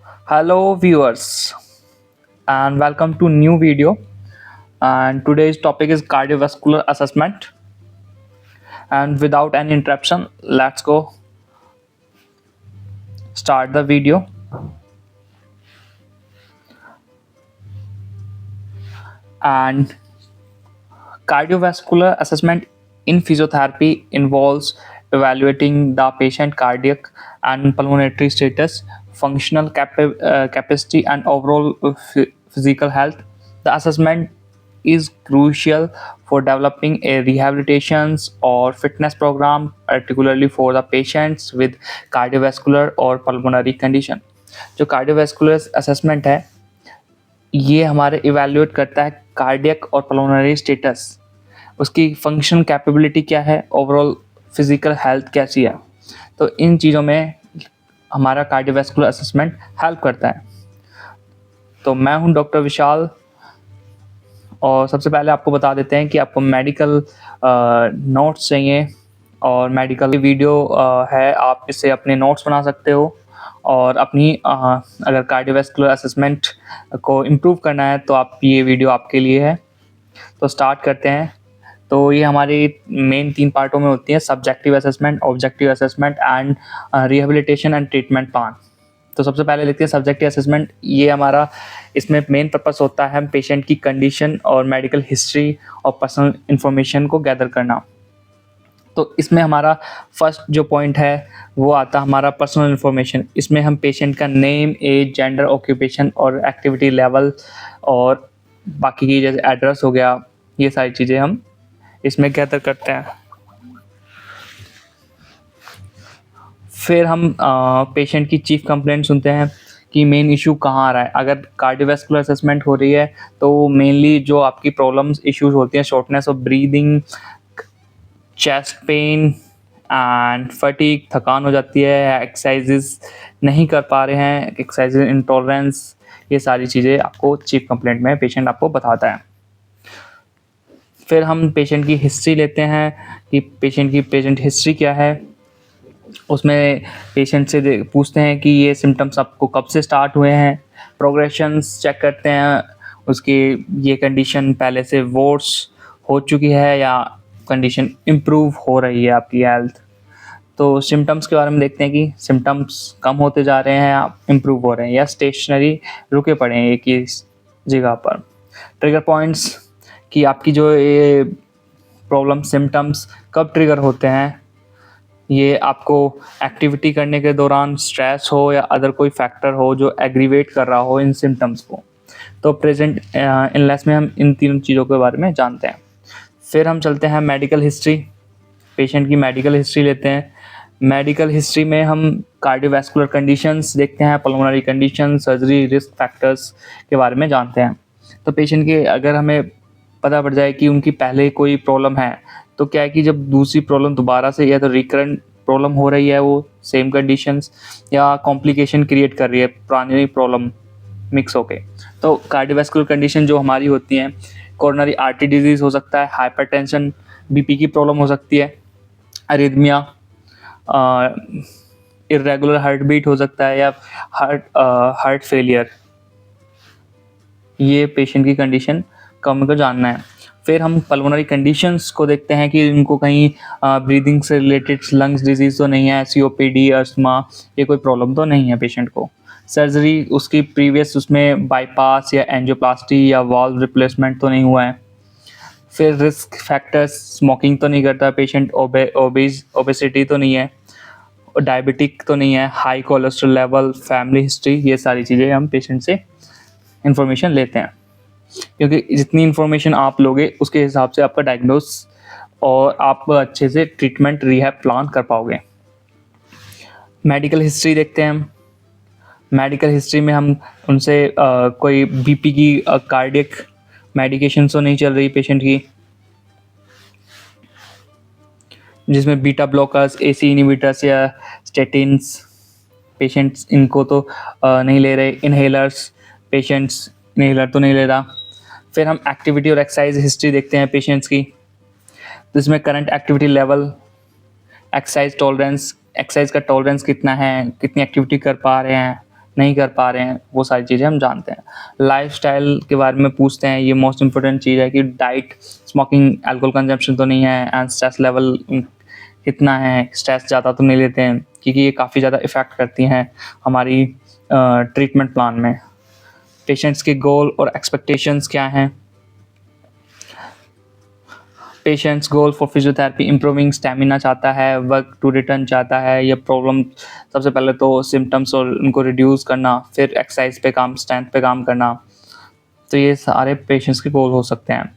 Hello viewers and welcome to new video, and today's topic is cardiovascular assessment. And without any interruption, let's go start the video. And cardiovascular assessment in physiotherapy involves evaluating the patient cardiac and pulmonary status, functional capacity, and overall physical health. The assessment is crucial for developing a rehabilitations or fitness program, particularly for the patients with cardiovascular or pulmonary condition. जो cardiovascular assessment है, ये हमारे evaluate करता है cardiac और pulmonary status, उसकी function capability क्या है, ओवरऑल फिजिकल हेल्थ कैसी है। तो इन चीज़ों में हमारा कार्डियोवैस्कुलर असेसमेंट हेल्प करता है। तो मैं हूं डॉक्टर विशाल, और सबसे पहले आपको बता देते हैं कि आपको मेडिकल नोट्स चाहिए और मेडिकल वीडियो है, आप इससे अपने नोट्स बना सकते हो। और अपनी अगर कार्डियोवैस्कुलर असेसमेंट को इम्प्रूव करना है तो आप ये वीडियो आपके लिए है। तो स्टार्ट करते हैं। तो ये हमारी मेन 3 पार्टों में होती है: subjective assessment, objective assessment and rehabilitation and treatment plan. तो सबसे पहले देखते हैं सब्जेक्टिव असेसमेंट। ये हमारा इसमें मेन पर्पस होता है पेशेंट की कंडीशन और मेडिकल हिस्ट्री और पर्सनल इन्फॉर्मेशन को गैदर करना। तो इसमें हमारा फर्स्ट जो पॉइंट है वो आता है हमारा पर्सनल इन्फॉर्मेशन। इसमें हम पेशेंट का नेम, एज, जेंडर, ऑक्यूपेशन और एक्टिविटी लेवल और बाकी की जैसे एड्रेस हो गया, ये सारी चीज़ें हम इसमें गैदर करते हैं। फिर हम पेशेंट की चीफ कंप्लेंट सुनते हैं कि मेन इशू कहाँ आ रहा है। अगर कार्डियोवैस्कुलर असेसमेंट हो रही है तो मेनली जो आपकी प्रॉब्लम्स इश्यूज होती हैं, shortness of breathing, chest pain and fatigue, थकान हो जाती है, एक्सरसाइजेस नहीं कर पा रहे हैं, एक्सरसाइज इंटॉलरेंस, ये सारी चीज़ें आपको चीफ कंप्लेंट में पेशेंट आपको बताता है। फिर हम पेशेंट की हिस्ट्री लेते हैं कि पेशेंट की प्रेजेंट हिस्ट्री क्या है। उसमें पेशेंट से पूछते हैं कि ये सिम्टम्स आपको कब से स्टार्ट हुए हैं, प्रोग्रेशंस चेक करते हैं, उसकी ये कंडीशन पहले से वर्स हो चुकी है या कंडीशन इम्प्रूव हो रही है आपकी हेल्थ। तो सिम्टम्स के बारे में देखते हैं कि सिम्टम्स कम होते जा रहे हैं या इम्प्रूव हो रहे हैं या स्टेशनरी रुके पड़े हैं एक ही जगह पर। ट्रिगर पॉइंट्स कि आपकी जो ये प्रॉब्लम सिम्टम्स कब ट्रिगर होते हैं, ये आपको एक्टिविटी करने के दौरान स्ट्रेस हो या अदर कोई फैक्टर हो जो एग्रीवेट कर रहा हो इन सिम्टम्स को। तो प्रेजेंट इलनेस में हम इन तीनों चीज़ों के बारे में जानते हैं। फिर हम चलते हैं मेडिकल हिस्ट्री। पेशेंट की मेडिकल हिस्ट्री लेते हैं। मेडिकल हिस्ट्री में हम कार्डियोवैस्कुलर कंडीशंस देखते हैं, pulmonary condition, surgery, risk factors के बारे में जानते हैं। तो पेशेंट के अगर हमें पता पड़ जाए कि उनकी पहले कोई प्रॉब्लम है तो क्या है कि जब दूसरी प्रॉब्लम दोबारा से या तो रिकरेंट प्रॉब्लम हो रही है वो सेम कंडीशंस, या कॉम्प्लिकेशन क्रिएट कर रही है पुरानी प्रॉब्लम मिक्स होके। तो कार्डियोवैस्कुलर कंडीशन जो हमारी होती हैं, कोरोनरी आर्टरी डिजीज़ हो सकता है, हाइपरटेंशन, बीपी की प्रॉब्लम हो सकती है, अरिथमिया, इर्रेगुलर हार्ट बीट हो सकता है, या हार्ट फेलियर। ये पेशेंट की कंडीशन का हमको जानना है। फिर हम पल्मोनरी कंडीशंस को देखते हैं कि इनको कहीं ब्रीदिंग से रिलेटेड लंग्स डिजीज़ तो नहीं है, सीओपीडी, अस्थमा, ये कोई प्रॉब्लम तो नहीं है पेशेंट को। सर्जरी उसकी प्रीवियस उसमें बाईपास या एंजियोप्लास्टी या वाल्व रिप्लेसमेंट तो नहीं हुआ है। फिर रिस्क फैक्टर्स, स्मोकिंग तो नहीं करता पेशेंट, ओबेसिटी तो नहीं है, डायबिटिक तो नहीं है, high cholesterol level, family history, ये सारी चीज़ें हम पेशेंट से इंफॉर्मेशन लेते हैं। क्योंकि जितनी इन्फॉर्मेशन आप लोगे उसके हिसाब से आपका डायग्नोस और आप अच्छे से ट्रीटमेंट रिहैब प्लान कर पाओगे। मेडिकल हिस्ट्री देखते हैं हम। मेडिकल हिस्ट्री में हम उनसे कोई बीपी की कार्डियक मेडिकेशन तो नहीं चल रही पेशेंट की, जिसमें बीटा ब्लॉकर्स, एसी इनहिबिटर्स या स्टेटिन्स पेशेंट्स इनको तो नहीं ले रहे। इनहेलर्स, पेशेंट्स इनहेलर तो नहीं ले रहा। फिर हम एक्टिविटी और एक्सरसाइज हिस्ट्री देखते हैं पेशेंट्स की। तो इसमें current activity level, exercise tolerance, exercise का टॉलरेंस कितना है, कितनी एक्टिविटी कर पा रहे हैं, नहीं कर पा रहे हैं, वो सारी चीज़ें हम जानते हैं। लाइफ़स्टाइल के बारे में पूछते हैं, ये मोस्ट इम्पोर्टेंट चीज़ है कि डाइट, स्मोकिंग, अल्कोहल कंजम्पशन तो नहीं है एंड स्ट्रेस लेवल कितना है, स्ट्रेस ज़्यादा तो नहीं लेते हैं, क्योंकि ये काफ़ी ज़्यादा इफ़ेक्ट करती हैं हमारी ट्रीटमेंट प्लान में। पेशेंट्स के गोल और एक्सपेक्टेशंस क्या हैं? Patients goal for physiotherapy improving stamina चाहता है, वर्क टू रिटर्न चाहता है, ये प्रॉब्लम सबसे पहले तो सिम्टम्स और उनको रिड्यूस करना, फिर एक्सरसाइज पे काम, स्ट्रेंथ पे काम करना। तो ये सारे पेशेंट्स के गोल हो सकते हैं।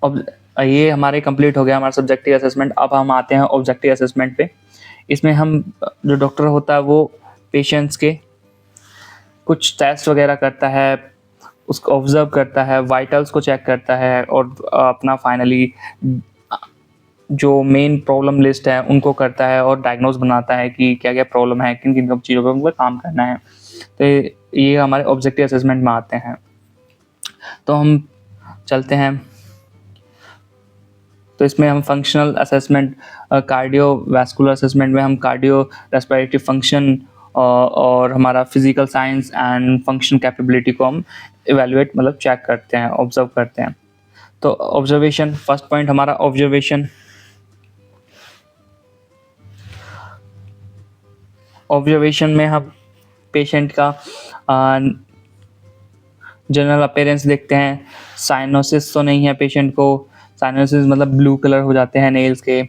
अब ये हमारे कंप्लीट हो गया हमारा सब्जेक्टिव असेसमेंट। अब हम आते हैं ऑब्जेक्टिव असेसमेंट पे। इसमें हम जो डॉक्टर होता है वो पेशेंट्स के कुछ टेस्ट वगैरह करता है, उसको ऑब्जर्व करता है, वाइटल्स को चेक करता है और अपना फाइनली जो मेन प्रॉब्लम लिस्ट है उनको करता है और डायग्नोज बनाता है कि क्या क्या प्रॉब्लम है, किन किन चीज़ों पर उनको काम करना है। तो ये हमारे ऑब्जेक्टिव असेसमेंट में आते हैं। तो हम चलते हैं, तो इसमें हम फंक्शनल असेसमेंट, कार्डियोवैस्कुलर असेसमेंट में हम कार्डियो रेस्पिरेटरी फंक्शन और हमारा physical science and function capability को हम इवेलुएट मतलब चेक करते हैं, ऑब्जर्व करते हैं। तो ऑब्जर्वेशन, फर्स्ट पॉइंट हमारा ऑब्जर्वेशन। ऑब्जर्वेशन में हम पेशेंट का जनरल अपीयरेंस देखते हैं। साइनोसिस तो नहीं है पेशेंट को, साइनोसिस मतलब ब्लू कलर हो जाते हैं नेल्स के,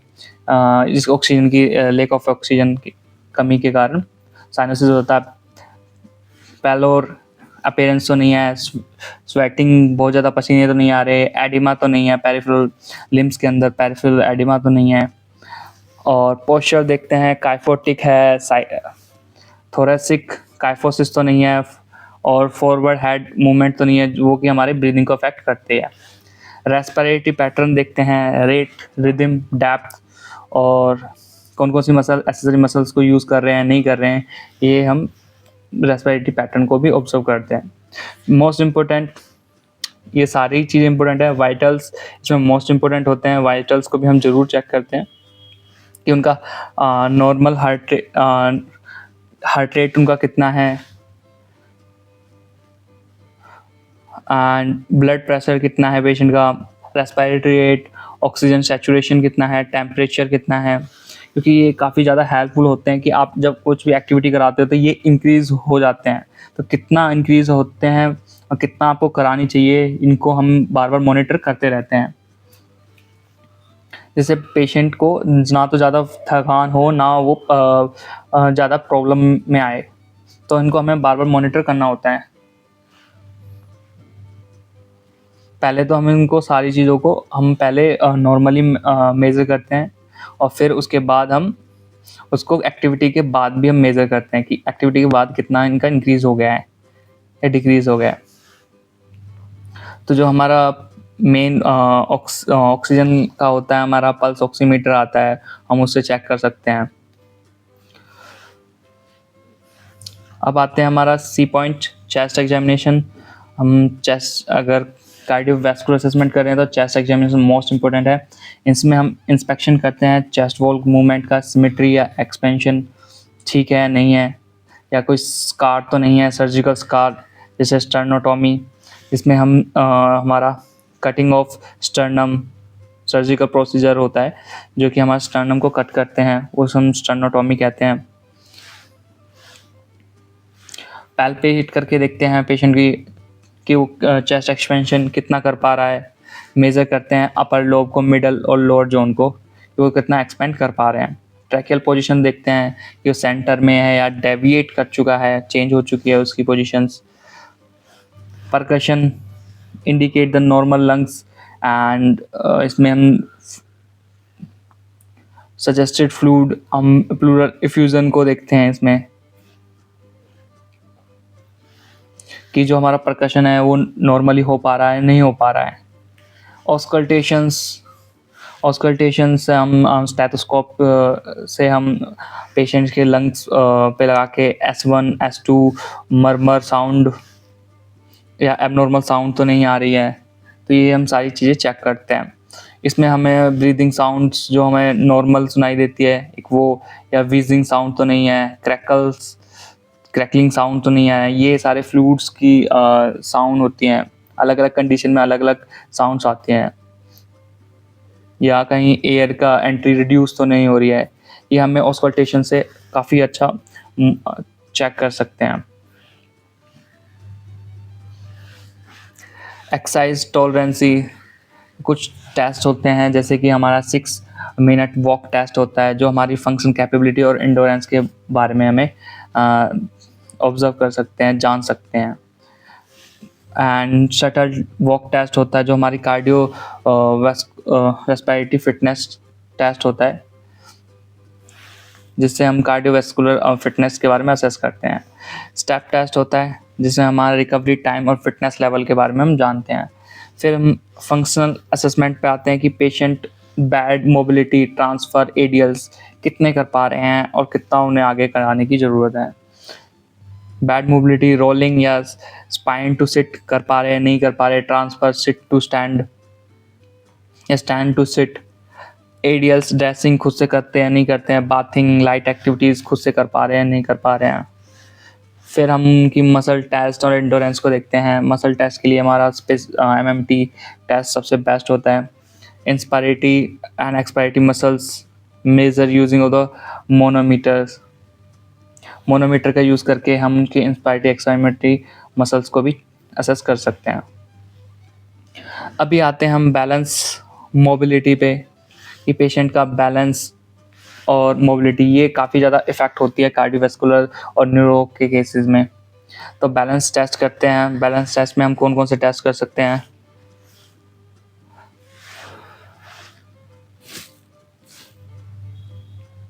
इस ऑक्सीजन की लैक ऑफ ऑक्सीजन की कमी के कारण साइनोसिस होता है। पैलोर अपीयरेंस तो नहीं है, स्वेटिंग बहुत ज़्यादा पसीने तो नहीं आ रहे, एडिमा तो नहीं है पेरिफेरल लिम्स के अंदर, पेरिफेरल एडिमा तो नहीं है। और पोस्चर देखते हैं, काइफोटिक है, थोरेसिक काइफोसिस तो नहीं है और फॉरवर्ड हेड मूवमेंट तो नहीं है, वो कि हमारे ब्रीदिंग को अफेक्ट करते हैं। रेस्पिरेटरी पैटर्न देखते हैं, रेट, रिदम, डेप्थ और कौन कौन सी मसल, एक्सेसरी मसल्स को यूज़ कर रहे हैं, नहीं कर रहे हैं, ये हम रेस्पिरेटरी पैटर्न को भी ऑब्जर्व करते हैं। मोस्ट इम्पोर्टेंट, ये सारी चीज़ें इंपॉर्टेंट है। वाइटल्स इसमें मोस्ट इम्पोर्टेंट होते हैं, वाइटल्स को भी हम ज़रूर चेक करते हैं कि उनका नॉर्मल हार्ट रेट उनका कितना है एंड ब्लड प्रेशर कितना है पेशेंट का, रेस्पिरेटरी रेट, ऑक्सीजन सैचुरेशन कितना है, टेम्परेचर कितना है, क्योंकि ये काफ़ी ज़्यादा हेल्पफुल होते हैं कि आप जब कुछ भी एक्टिविटी कराते हो तो ये इंक्रीज़ हो जाते हैं। तो कितना इंक्रीज़ होते हैं और कितना आपको करानी चाहिए, इनको हम बार बार मॉनिटर करते रहते हैं, जिससे पेशेंट को ना तो ज़्यादा थकान हो, ना वो ज़्यादा प्रॉब्लम में आए। तो इनको हमें बार बार मॉनिटर करना होता है। पहले तो हम इनको सारी चीज़ों को हम पहले नॉर्मली मेज़र करते हैं और फिर उसके बाद हम उसको एक्टिविटी के बाद भी हम मेज़र करते हैं कि एक्टिविटी के बाद कितना इनका इंक्रीज़ हो गया है या डिक्रीज़ हो गया है। तो जो हमारा मेन ऑक्सीजन का होता है, हमारा पल्स ऑक्सीमीटर आता है, हम उससे चेक कर सकते हैं। अब आते हैं हमारा सी पॉइंट, चेस्ट एग्जामिनेशन। हम चेस्ट अगर कार्डियोवैस्कुलर असेसमेंट कर रहे हैं तो चेस्ट एग्जामिनेशन मोस्ट इंपॉर्टेंट है। इसमें हम इंस्पेक्शन करते हैं चेस्ट वॉल मूवमेंट का, सिमेट्री या एक्सपेंशन ठीक है नहीं है, या कोई स्कार तो नहीं है, सर्जिकल स्कार जैसे स्टर्नोटॉमी, इसमें हम हमारा cutting of sternum surgical procedure होता है जो कि हमारे स्टर्नम को कट करते हैं, उस हम स्टर्नोटॉमी कहते हैं। पैल्पेट करके देखते हैं पेशेंट की कि वो चेस्ट एक्सपेंशन कितना कर पा रहा है, मेज़र करते हैं अपर लोब को, मिडल और लोअर जोन को कि वो कितना एक्सपेंड कर पा रहे हैं। ट्रैकियल पोजीशन देखते हैं कि वो सेंटर में है या डेविएट कर चुका है, चेंज हो चुकी है उसकी positions. Percussion indicate the normal lungs and इसमें हम सजेस्टेड फ्लूइड, हम प्लूरल इफ्यूजन को देखते हैं इसमें कि जो हमारा परकशन है वो नॉर्मली हो पा रहा है, नहीं हो पा रहा है। ऑस्कल्टेशन से हम स्टेथोस्कोप से हम पेशेंट्स के लंग्स पे लगा के S1 S2 मरमर साउंड या एबनॉर्मल साउंड तो नहीं आ रही है, तो ये हम सारी चीज़ें चेक करते हैं। इसमें हमें ब्रीदिंग साउंड्स जो हमें नॉर्मल सुनाई देती है एक वो, या वीजिंग साउंड तो नहीं है, क्रैकल्स क्रैकलिंग साउंड तो नहीं आया, ये सारे फ्लूइड्स की साउंड होती हैं, अलग अलग कंडीशन में अलग अलग साउंड्स आते हैं, या कहीं एयर का एंट्री रिड्यूस तो नहीं हो रही है, ये हमें ऑस्कल्टेशन से काफ़ी अच्छा चेक कर सकते हैं। एक्सरसाइज टॉलरेंसी, कुछ टेस्ट होते हैं जैसे कि हमारा 6 मिनट वॉक टेस्ट होता है जो हमारी फंक्शन कैपेबिलिटी और इंडोरेंस के बारे में हमें ऑब्जर्व कर सकते हैं, जान सकते हैं। एंड शटल वॉक टेस्ट होता है जो हमारी कार्डियो रेस्पिरेटरी फिटनेस टेस्ट होता है, जिससे हम कार्डियोवैस्कुलर फिटनेस के बारे में असेस करते हैं। स्टेप टेस्ट होता है जिससे हमारा रिकवरी टाइम और फिटनेस लेवल के बारे में हम जानते हैं। फिर हम फंक्शनल असेसमेंट पे आते हैं कि पेशेंट बैड मोबिलिटी, ट्रांसफ़र, एडियल्स कितने कर पा रहे हैं और कितना उन्हें आगे कराने की ज़रूरत है। बैड मोबिलिटी, रोलिंग या स्पाइन टू सिट कर पा रहे हैं, नहीं कर पा रहे, ट्रांसफ़र सिट टू स्टैंड या स्टैंड टू सिट। एडियल्स ड्रेसिंग खुद से करते हैं, नहीं करते हैं, बाथिंग, लाइट एक्टिविटीज़ खुद से कर पा रहे हैं, नहीं कर पा रहे हैं। फिर हम उनकी मसल टेस्ट और एंडोरेंस को देखते हैं। मसल टेस्ट के लिए हमारा MMT टेस्ट सबसे बेस्ट होता है। Inspiratory and expiratory muscles measure using of the manometers. Manometer का यूज़ करके हम उनके इंस्पायरेटरी एक्सपायरेटरी मसल्स को भी असेस कर सकते हैं। अभी आते हैं हम बैलेंस मोबिलिटी पे, कि पेशेंट का बैलेंस और मोबिलिटी ये काफ़ी ज़्यादा इफ़ेक्ट होती है कार्डियोवैस्कुलर और न्यूरो के केसेस में। तो बैलेंस टेस्ट करते हैं। बैलेंस टेस्ट में हम कौन कौन से टेस्ट कर सकते हैं?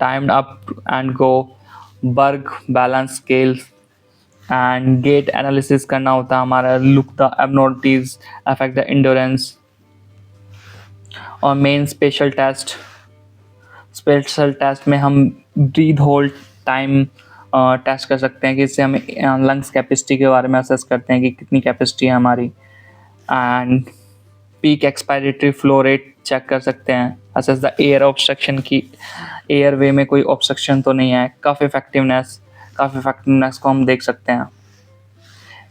Timed up and go, berg balance scale and gait analysis करना होता है हमारा, look the abnormalities affect the endurance. और मेन स्पेशल टेस्ट में हम ब्रीथ होल्ड टाइम टेस्ट कर सकते हैं, कि इससे हमें लंग्स कैपेसिटी के बारे में असेस करते हैं कि कितनी कैपेसिटी है हमारी। And peak expiratory flow rate check कर सकते हैं, असेस द एयर ऑब्स्ट्रक्शन की एयर वे में कोई ऑब्स्ट्रक्शन तो नहीं है। कफ इफेक्टिवनेस को हम देख सकते हैं।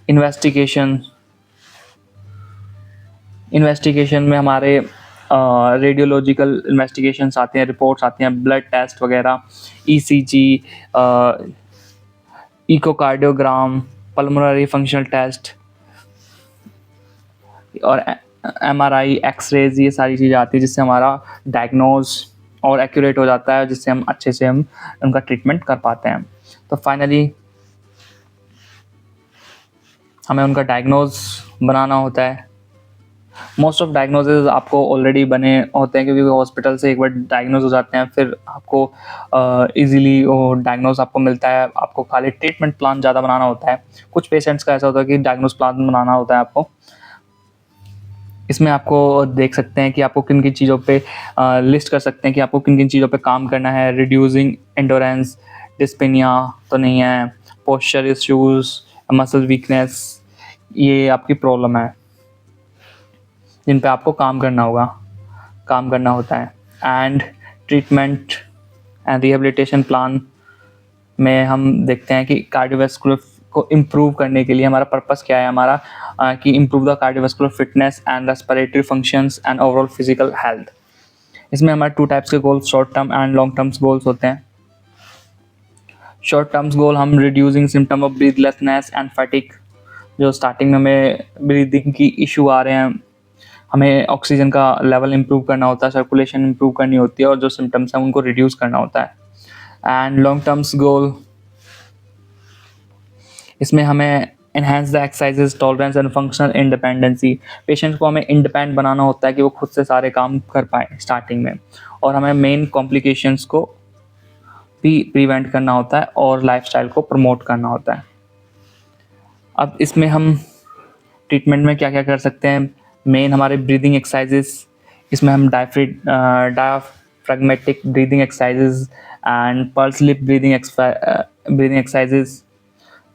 इन्वेस्टिगेशन में हमारे रेडियोलॉजिकल इन्वेस्टिगेशंस आते हैं, रिपोर्ट्स आती हैं, ब्लड टेस्ट वगैरह, ECG, echocardiogram, pulmonary functional test और MRI, एक्सरेज, ये सारी चीज़ें आती है जिससे हमारा डायग्नोज और एक्यूरेट हो जाता है, जिससे हम अच्छे से हम उनका ट्रीटमेंट कर पाते हैं। तो फाइनली हमें उनका डायग्नोज बनाना होता है। मोस्ट ऑफ डायग्नोसिस आपको ऑलरेडी बने होते हैं, क्योंकि हॉस्पिटल से एक बार डायग्नोज हो जाते हैं, फिर आपको इजीली वो डायग्नोज आपको मिलता है। आपको खाली ट्रीटमेंट प्लान ज़्यादा बनाना होता है। कुछ पेशेंट्स का ऐसा होता है कि डायग्नोज प्लान बनाना होता है आपको। इसमें आपको देख सकते हैं कि आपको किन किन चीज़ों पे लिस्ट कर सकते हैं कि आपको किन किन चीज़ों पे काम करना है। रिड्यूसिंग एंडोरेंस, डिस्पेनिया तो नहीं है, पोस्चर इश्यूज़, मसल वीकनेस, ये आपकी प्रॉब्लम है जिन पे आपको काम करना होता है। And treatment and rehabilitation plan में हम देखते हैं कि कार्डियोवैस्कुलर को इम्प्रूव करने के लिए हमारा पर्पस क्या है, हमारा कि improve the cardiovascular fitness and respiratory functions and overall physical health. इसमें हमारे 2 टाइप्स के goals, short term and long terms goals होते हैं। शॉर्ट टर्म्स गोल हम reducing symptom of breathlessness and fatigue, जो स्टार्टिंग में हमें ब्रीदिंग की इशू आ रहे हैं, हमें ऑक्सीजन का लेवल इम्प्रूव करना होता है, सर्कुलेशन इम्प्रूव करनी होती है और जो सिम्टम्स हैं उनको रिड्यूस करना होता है। एंड लॉन्ग टर्म्स गोल, इसमें हमें enhance the exercises tolerance and functional independency. Patient को हमें इंडिपेंडेंट बनाना होता है कि वो खुद से सारे काम कर पाए स्टार्टिंग में, और हमें मेन कॉम्प्लिकेशंस को भी प्रिवेंट करना होता है और लाइफस्टाइल को प्रमोट करना होता है। अब इसमें हम ट्रीटमेंट में क्या क्या कर सकते हैं? मेन हमारे ब्रीदिंग एक्सरसाइजेस, इसमें हम diaphragmatic breathing exercises and purse lip breathing exercises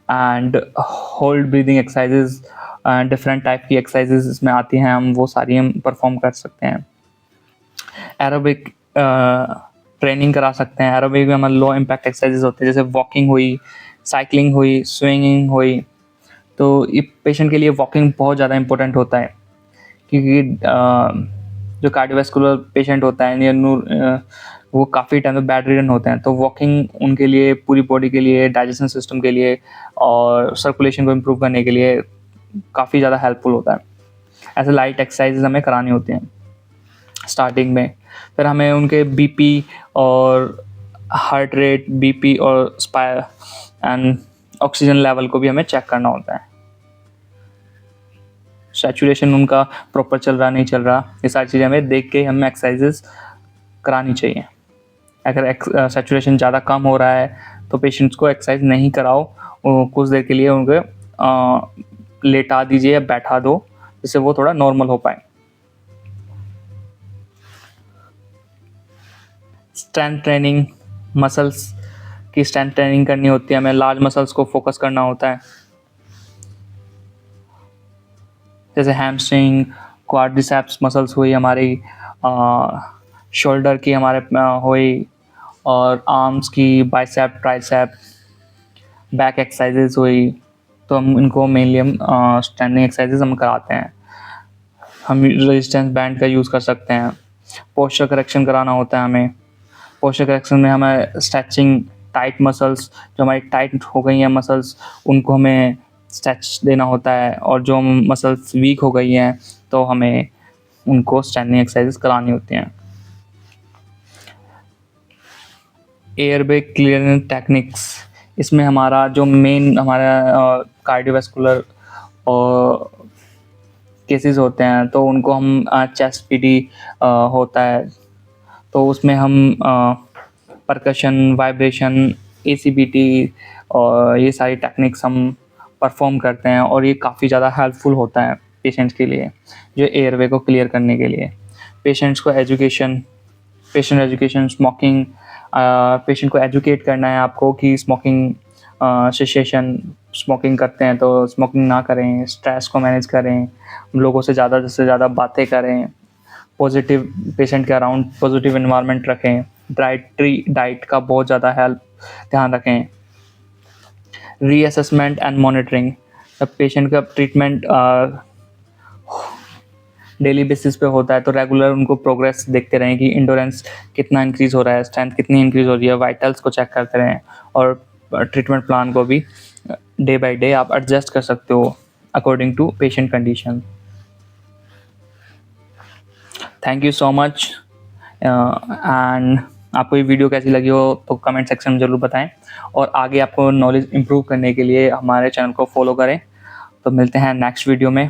and hold breathing exercises, different type की एक्सरसाइजेस इसमें आती हैं, हम वो सारी हम परफॉर्म कर सकते हैं। एरोबिक ट्रेनिंग करा सकते हैं। एरोबिक में हमारे लो इम्पैक्ट एक्सरसाइजेस होते हैं, जैसे वॉकिंग हुई, साइकिलिंग हुई, स्विंगिंग हुई। तो ये पेशेंट के लिए वॉकिंग बहुत ज़्यादा इम्पोर्टेंट होता है, क्योंकि जो कार्डियोवैस्कुलर पेशेंट होता है वो काफ़ी टाइम तक बेड रिडन होते हैं, तो वॉकिंग उनके लिए, पूरी बॉडी के लिए, डाइजेशन सिस्टम के लिए और सर्कुलेशन को इम्प्रूव करने के लिए काफ़ी ज़्यादा हेल्पफुल होता है। ऐसे लाइट एक्सरसाइजेज हमें करानी होती हैं स्टार्टिंग में। फिर हमें उनके बीपी और हार्ट रेट, बीपी और स्पायर एंड ऑक्सीजन लेवल को भी हमें चेक करना होता है। सैचुरेशन उनका प्रॉपर चल रहा, नहीं चल रहा, ये सारी चीज़ें हमें देख के हमें एक्सरसाइजेस करानी चाहिए। अगर सैचुरेशन ज़्यादा कम हो रहा है तो पेशेंट्स को एक्सरसाइज नहीं कराओ, कुछ देर के लिए उनको लेटा दीजिए या बैठा दो, जिससे वो थोड़ा नॉर्मल हो पाए। स्ट्रेंथ ट्रेनिंग, मसल्स की स्ट्रेंथ ट्रेनिंग करनी होती है, हमें लार्ज मसल्स को फोकस करना होता है, जैसे हैमस्ट्रिंग, क्वाड्रिसेप्स मसल्स हुई हमारी, शोल्डर की हमारे हुई, और आर्म्स की बाइसेप, ट्राइसेप, बैक एक्सरसाइजेज हुई। तो हम इनको मेनली स्ट्रेंथनिंग एक्सरसाइजेज हम कराते हैं। हम रेजिस्टेंस बैंड का यूज़ कर सकते हैं। पोस्चर करेक्शन कराना होता है हमें। पोस्चर करेक्शन में हमें स्ट्रेचिंग, टाइट मसल्स जो हमारी टाइट हो गई हैं मसल्स, उनको हमें स्ट्रेच देना होता है, और जो मसल्स वीक हो गई हैं तो हमें उनको स्ट्रेंथनिंग एक्सरसाइजेस करानी होती हैं। एयरवे क्लियरेंस टेक्निक्स, इसमें हमारा जो मेन हमारा कार्डियोवैस्कुलर और केसेस होते हैं, तो उनको हम चेस्ट पीटी होता है, तो उसमें हम परकशन, वाइब्रेशन, एसीबीटी और ये सारी टेक्निक्स हम परफॉर्म करते हैं, और ये काफ़ी ज़्यादा हेल्पफुल होता है पेशेंट्स के लिए, जो एयरवे को क्लियर करने के लिए। पेशेंट्स को education, patient education, smoking, patient को एजुकेट करना है आपको कि स्मोकिंग सिसेशन, स्मोकिंग करते हैं तो स्मोकिंग ना करें, स्ट्रेस को मैनेज करें, लोगों से ज़्यादा से ज़्यादा बातें करें, पॉजिटिव पेशेंट के अराउंड पॉजिटिव एनवायरनमेंट रखें, डाइट का बहुत ज़्यादा ध्यान रखें। रीअसेसमेंट एंड मॉनिटरिंग, जब पेशेंट का ट्रीटमेंट डेली बेसिस पे होता है तो रेगुलर उनको प्रोग्रेस देखते रहें कि इंडोरेंस कितना इंक्रीज़ हो रहा है, स्ट्रेंथ कितनी इंक्रीज़ हो रही है, वाइटल्स को चेक करते रहें, और ट्रीटमेंट प्लान को भी डे बाय डे आप एडजस्ट कर सकते हो according to patient condition. Thank you so much, and आपको ये वीडियो कैसी लगी हो तो कमेंट सेक्शन में ज़रूर बताएं, और आगे आपको नॉलेज इम्प्रूव करने के लिए हमारे चैनल को फॉलो करें। तो मिलते हैं नेक्स्ट वीडियो में।